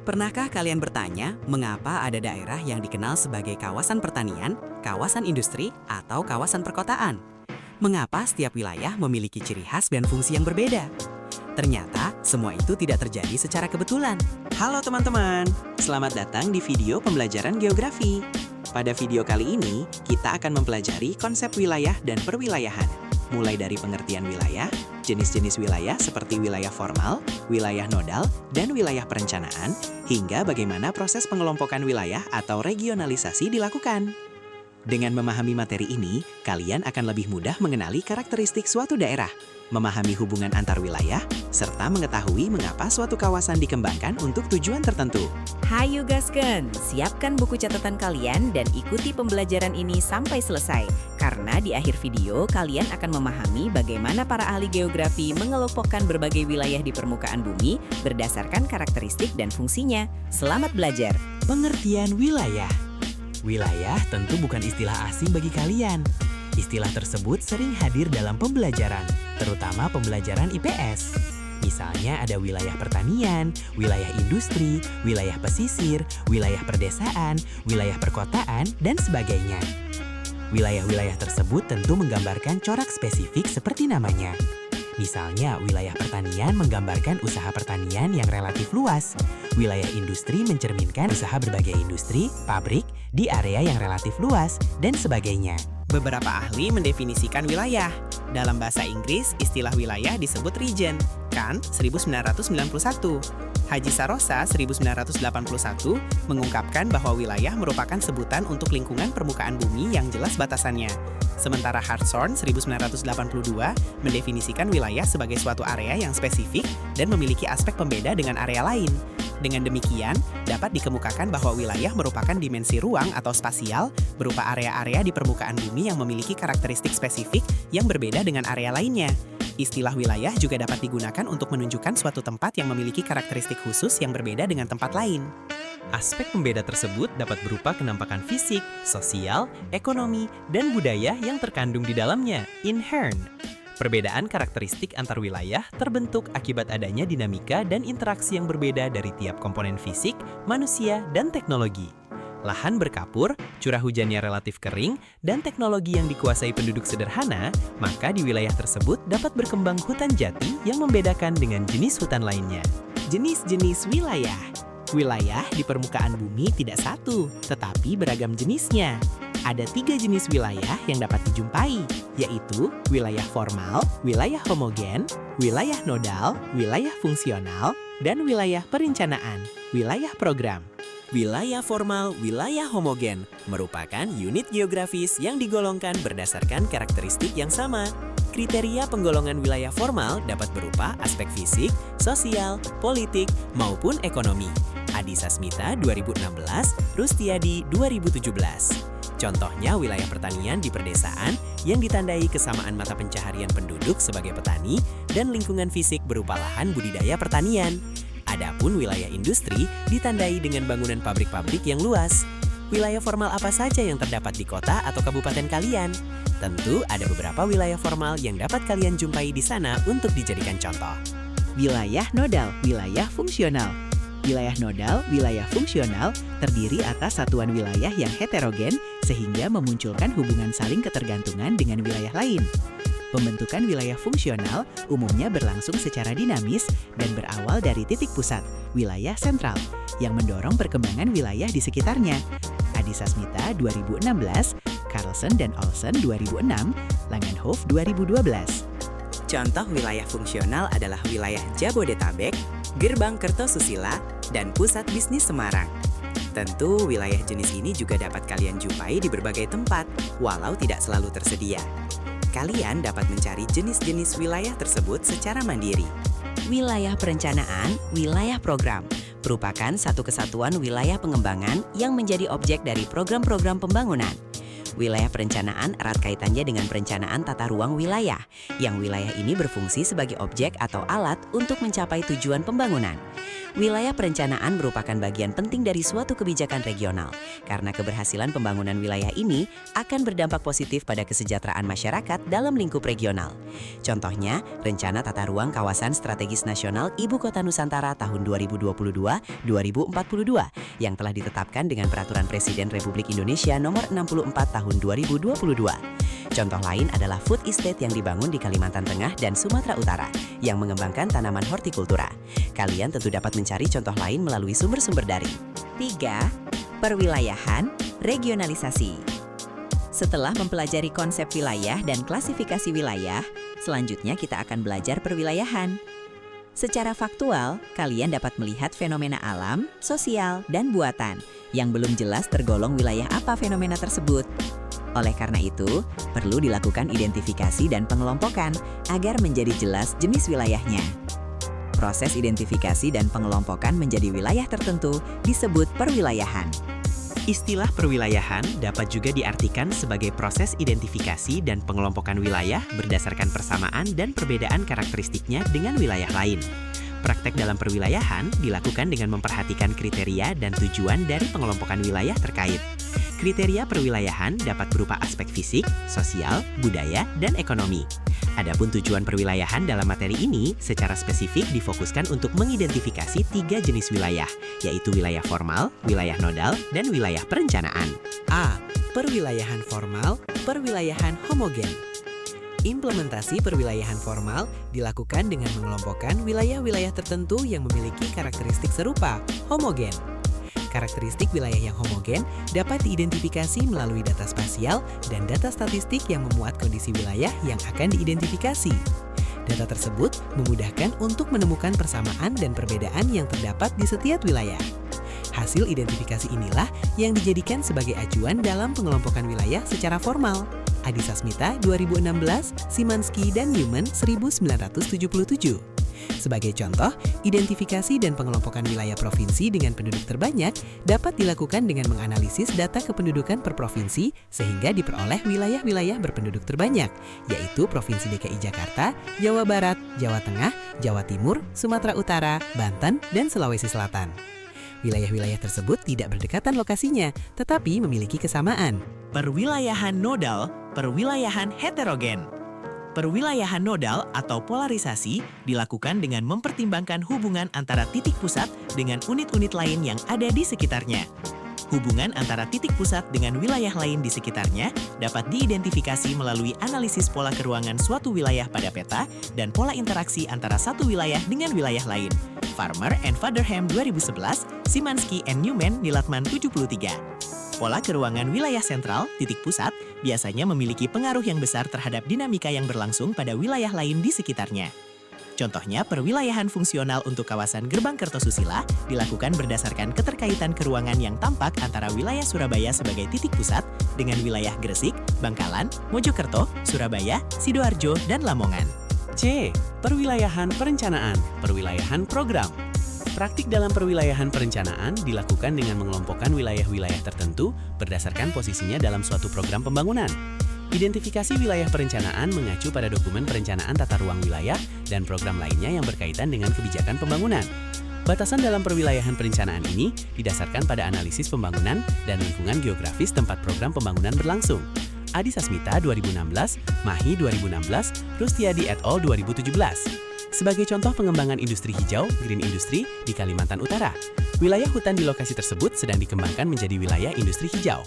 Pernahkah kalian bertanya mengapa ada daerah yang dikenal sebagai kawasan pertanian, kawasan industri, atau kawasan perkotaan? Mengapa setiap wilayah memiliki ciri khas dan fungsi yang berbeda? Ternyata semua itu tidak terjadi secara kebetulan. Halo teman-teman, selamat datang di video pembelajaran geografi. Pada video kali ini, kita akan mempelajari konsep wilayah dan perwilayahan. Mulai dari pengertian wilayah, jenis-jenis wilayah seperti wilayah formal, wilayah nodal, dan wilayah perencanaan, hingga bagaimana proses pengelompokan wilayah atau regionalisasi dilakukan. Dengan memahami materi ini, kalian akan lebih mudah mengenali karakteristik suatu daerah, memahami hubungan antar wilayah, serta mengetahui mengapa suatu kawasan dikembangkan untuk tujuan tertentu. Hayu gasken, siapkan buku catatan kalian dan ikuti pembelajaran ini sampai selesai. Karena di akhir video, kalian akan memahami bagaimana para ahli geografi mengelompokkan berbagai wilayah di permukaan bumi berdasarkan karakteristik dan fungsinya. Selamat belajar! Pengertian wilayah. Wilayah tentu bukan istilah asing bagi kalian. Istilah tersebut sering hadir dalam pembelajaran, terutama pembelajaran IPS. Misalnya ada wilayah pertanian, wilayah industri, wilayah pesisir, wilayah perdesaan, wilayah perkotaan, dan sebagainya. Wilayah-wilayah tersebut tentu menggambarkan corak spesifik seperti namanya. Misalnya, wilayah pertanian menggambarkan usaha pertanian yang relatif luas. Wilayah industri mencerminkan usaha berbagai industri, pabrik, di area yang relatif luas, dan sebagainya. Beberapa ahli mendefinisikan wilayah. Dalam bahasa Inggris, istilah wilayah disebut region. Kant, 1991. Haji Sarosa, 1981, mengungkapkan bahwa wilayah merupakan sebutan untuk lingkungan permukaan bumi yang jelas batasannya. Sementara Hartshorne, 1982, mendefinisikan wilayah sebagai suatu area yang spesifik dan memiliki aspek pembeda dengan area lain. Dengan demikian, dapat dikemukakan bahwa wilayah merupakan dimensi ruang atau spasial berupa area-area di permukaan bumi yang memiliki karakteristik spesifik yang berbeda dengan area lainnya. Istilah wilayah juga dapat digunakan untuk menunjukkan suatu tempat yang memiliki karakteristik khusus yang berbeda dengan tempat lain. Aspek pembeda tersebut dapat berupa kenampakan fisik, sosial, ekonomi, dan budaya yang terkandung di dalamnya, inherent. Perbedaan karakteristik antar wilayah terbentuk akibat adanya dinamika dan interaksi yang berbeda dari tiap komponen fisik, manusia, dan teknologi. Lahan berkapur, curah hujannya relatif kering, dan teknologi yang dikuasai penduduk sederhana, maka di wilayah tersebut dapat berkembang hutan jati yang membedakan dengan jenis hutan lainnya. Jenis-jenis wilayah. Wilayah di permukaan bumi tidak satu, tetapi beragam jenisnya. Ada 3 jenis wilayah yang dapat dijumpai, yaitu wilayah formal, wilayah homogen, wilayah nodal, wilayah fungsional, dan wilayah perencanaan, wilayah program. Wilayah formal, wilayah homogen merupakan unit geografis yang digolongkan berdasarkan karakteristik yang sama. Kriteria penggolongan wilayah formal dapat berupa aspek fisik, sosial, politik, maupun ekonomi. Adi Sasmita 2016, Rustiadi 2017. Contohnya wilayah pertanian di perdesaan yang ditandai kesamaan mata pencaharian penduduk sebagai petani dan lingkungan fisik berupa lahan budidaya pertanian. Adapun wilayah industri ditandai dengan bangunan pabrik-pabrik yang luas. Wilayah formal apa saja yang terdapat di kota atau kabupaten kalian? Tentu ada beberapa wilayah formal yang dapat kalian jumpai di sana untuk dijadikan contoh. Wilayah nodal, wilayah fungsional. Wilayah nodal, wilayah fungsional terdiri atas satuan wilayah yang heterogen sehingga memunculkan hubungan saling ketergantungan dengan wilayah lain. Pembentukan wilayah fungsional umumnya berlangsung secara dinamis dan berawal dari titik pusat, wilayah sentral, yang mendorong perkembangan wilayah di sekitarnya. Adi Sasmita 2016, Carlson dan Olsen 2006, Langenhoff 2012. Contoh wilayah fungsional adalah wilayah Jabodetabek, Gerbang Kertosusila, dan Pusat Bisnis Semarang. Tentu wilayah jenis ini juga dapat kalian jumpai di berbagai tempat, walau tidak selalu tersedia. Kalian dapat mencari jenis-jenis wilayah tersebut secara mandiri. Wilayah perencanaan, wilayah program, merupakan satu kesatuan wilayah pengembangan yang menjadi objek dari program-program pembangunan. Wilayah perencanaan erat kaitannya dengan perencanaan tata ruang wilayah, yang wilayah ini berfungsi sebagai objek atau alat untuk mencapai tujuan pembangunan. Wilayah perencanaan merupakan bagian penting dari suatu kebijakan regional, karena keberhasilan pembangunan wilayah ini akan berdampak positif pada kesejahteraan masyarakat dalam lingkup regional. Contohnya, Rencana Tata Ruang Kawasan Strategis Nasional Ibu Kota Nusantara tahun 2022-2042 yang telah ditetapkan dengan Peraturan Presiden Republik Indonesia Nomor 64 Tahun 2022. Contoh lain adalah food estate yang dibangun di Kalimantan Tengah dan Sumatera Utara yang mengembangkan tanaman hortikultura. Kalian tentu dapat mencari contoh lain melalui sumber-sumber daring. 3. Perwilayahan, regionalisasi. Setelah mempelajari konsep wilayah dan klasifikasi wilayah, selanjutnya kita akan belajar perwilayahan. Secara faktual, kalian dapat melihat fenomena alam, sosial, dan buatan yang belum jelas tergolong wilayah apa fenomena tersebut. Oleh karena itu, perlu dilakukan identifikasi dan pengelompokan agar menjadi jelas jenis wilayahnya. Proses identifikasi dan pengelompokan menjadi wilayah tertentu disebut perwilayahan. Istilah perwilayahan dapat juga diartikan sebagai proses identifikasi dan pengelompokan wilayah berdasarkan persamaan dan perbedaan karakteristiknya dengan wilayah lain. Praktek dalam perwilayahan dilakukan dengan memperhatikan kriteria dan tujuan dari pengelompokan wilayah terkait. Kriteria perwilayahan dapat berupa aspek fisik, sosial, budaya, dan ekonomi. Adapun tujuan perwilayahan dalam materi ini secara spesifik difokuskan untuk mengidentifikasi 3 jenis wilayah, yaitu wilayah formal, wilayah nodal, dan wilayah perencanaan. A. Perwilayahan formal, perwilayahan homogen. Implementasi perwilayahan formal dilakukan dengan mengelompokkan wilayah-wilayah tertentu yang memiliki karakteristik serupa, homogen. Karakteristik wilayah yang homogen dapat diidentifikasi melalui data spasial dan data statistik yang memuat kondisi wilayah yang akan diidentifikasi. Data tersebut memudahkan untuk menemukan persamaan dan perbedaan yang terdapat di setiap wilayah. Hasil identifikasi inilah yang dijadikan sebagai acuan dalam pengelompokan wilayah secara formal. Adi Sasmita 2016, Simanski dan Newman 1977. Sebagai contoh, identifikasi dan pengelompokan wilayah provinsi dengan penduduk terbanyak dapat dilakukan dengan menganalisis data kependudukan per provinsi sehingga diperoleh wilayah-wilayah berpenduduk terbanyak, yaitu Provinsi DKI Jakarta, Jawa Barat, Jawa Tengah, Jawa Timur, Sumatera Utara, Banten, dan Sulawesi Selatan. Wilayah-wilayah tersebut tidak berdekatan lokasinya, tetapi memiliki kesamaan. Perwilayahan nodal, perwilayahan heterogen. Perwilayahan nodal atau polarisasi dilakukan dengan mempertimbangkan hubungan antara titik pusat dengan unit-unit lain yang ada di sekitarnya. Hubungan antara titik pusat dengan wilayah lain di sekitarnya dapat diidentifikasi melalui analisis pola keruangan suatu wilayah pada peta dan pola interaksi antara satu wilayah dengan wilayah lain. Farmer and Fadderham 2011, Simanski and Newman di Latman 73. Pola keruangan wilayah sentral, titik pusat, biasanya memiliki pengaruh yang besar terhadap dinamika yang berlangsung pada wilayah lain di sekitarnya. Contohnya, perwilayahan fungsional untuk kawasan Gerbang Kertosusila dilakukan berdasarkan keterkaitan keruangan yang tampak antara wilayah Surabaya sebagai titik pusat dengan wilayah Gresik, Bangkalan, Mojokerto, Surabaya, Sidoarjo, dan Lamongan. C. Perwilayahan perencanaan, perwilayahan program. Praktik dalam perwilayahan perencanaan dilakukan dengan mengelompokkan wilayah-wilayah tertentu berdasarkan posisinya dalam suatu program pembangunan. Identifikasi wilayah perencanaan mengacu pada dokumen perencanaan tata ruang wilayah dan program lainnya yang berkaitan dengan kebijakan pembangunan. Batasan dalam perwilayahan perencanaan ini didasarkan pada analisis pembangunan dan lingkungan geografis tempat program pembangunan berlangsung. Adi Sasmita 2016, Mahi 2016, Rustiadi et al. 2017. Sebagai contoh pengembangan industri hijau, Green Industry, di Kalimantan Utara. Wilayah hutan di lokasi tersebut sedang dikembangkan menjadi wilayah industri hijau.